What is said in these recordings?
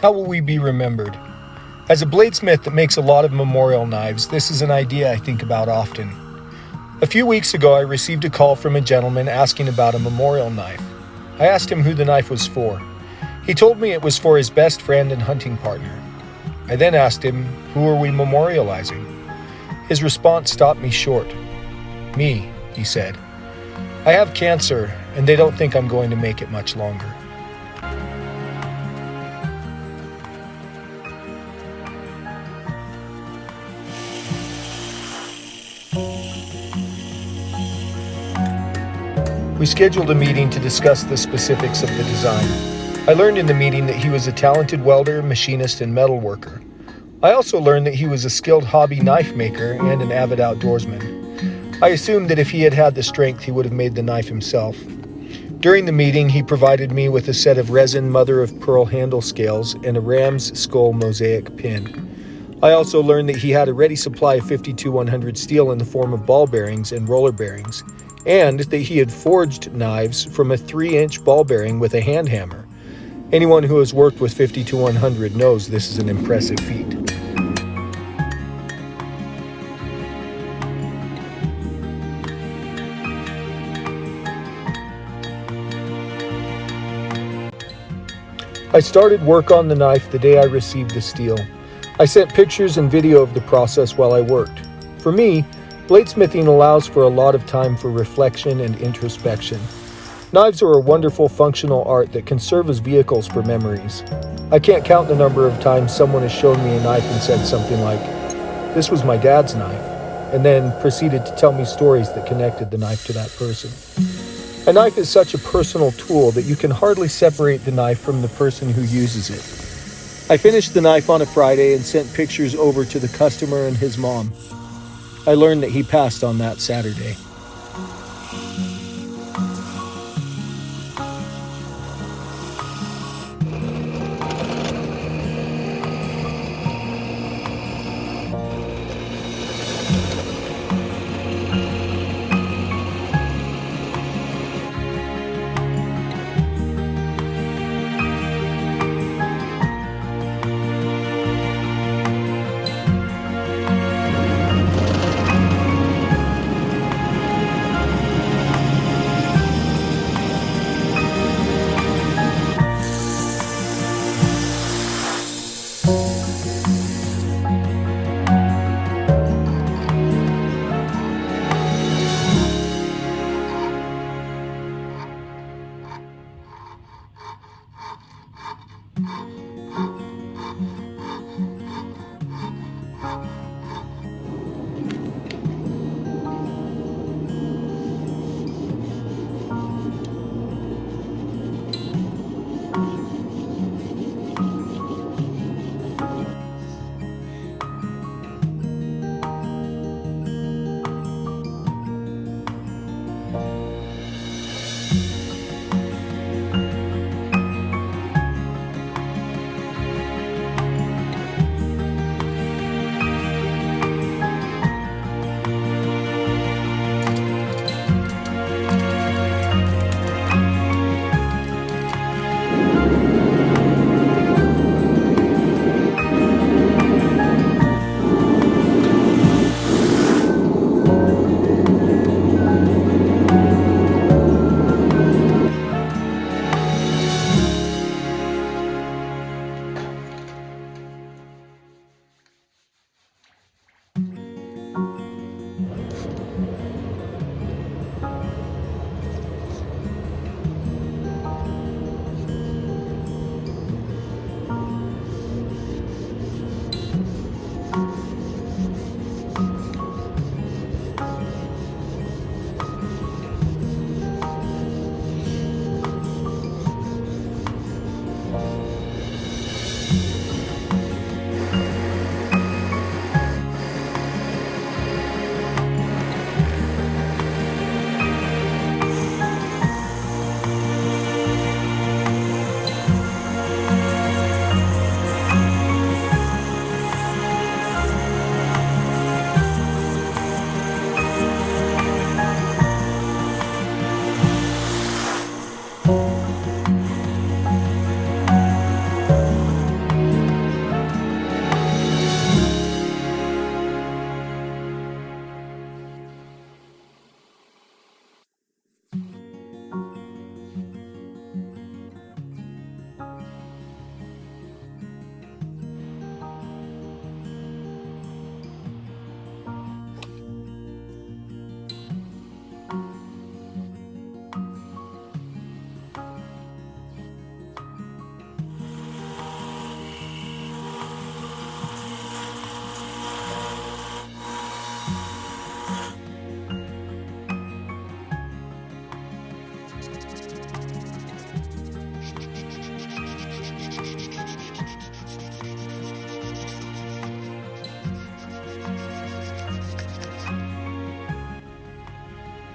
How will we be remembered? As a bladesmith that makes a lot of memorial knives, this is an idea I think about often. A few weeks ago, I received a call from a gentleman asking about a memorial knife. I asked him who the knife was for. He told me it was for his best friend and hunting partner. I then asked him, who are we memorializing? His response stopped me short. Me, he said. I have cancer, and they don't think I'm going to make it much longer. We scheduled a meeting to discuss the specifics of the design. I learned in the meeting that he was a talented welder, machinist, and metal worker. I also learned that he was a skilled hobby knife maker and an avid outdoorsman. I assumed that if he had had the strength, he would have made the knife himself. During the meeting, he provided me with a set of resin mother-of-pearl handle scales and a ram's skull mosaic pin. I also learned that he had a ready supply of 52-100 steel in the form of ball bearings and roller bearings, and that he had forged knives from a 3-inch ball bearing with a hand hammer. Anyone who has worked with 52-100 knows this is an impressive feat. I started work on the knife the day I received the steel. I sent pictures and video of the process while I worked. For me, bladesmithing allows for a lot of time for reflection and introspection. Knives are a wonderful functional art that can serve as vehicles for memories. I can't count the number of times someone has shown me a knife and said something like, "This was my dad's knife," and then proceeded to tell me stories that connected the knife to that person. A knife is such a personal tool that you can hardly separate the knife from the person who uses it. I finished the knife on a Friday and sent pictures over to the customer and his mom. I learned that he passed on that Saturday.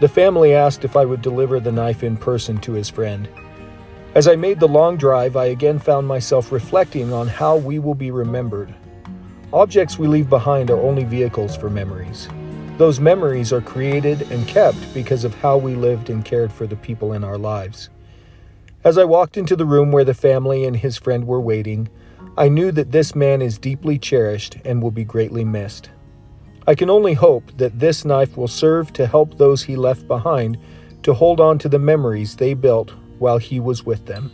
The family asked if I would deliver the knife in person to his friend. As I made the long drive, I again found myself reflecting on how we will be remembered. Objects we leave behind are only vehicles for memories. Those memories are created and kept because of how we lived and cared for the people in our lives. As I walked into the room where the family and his friend were waiting, I knew that this man is deeply cherished and will be greatly missed. I can only hope that this knife will serve to help those he left behind to hold on to the memories they built while he was with them.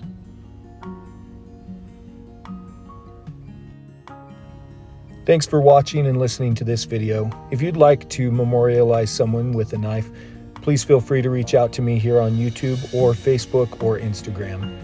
Thanks for watching and listening to this video. If you'd like to memorialize someone with a knife, please feel free to reach out to me here on YouTube or Facebook or Instagram.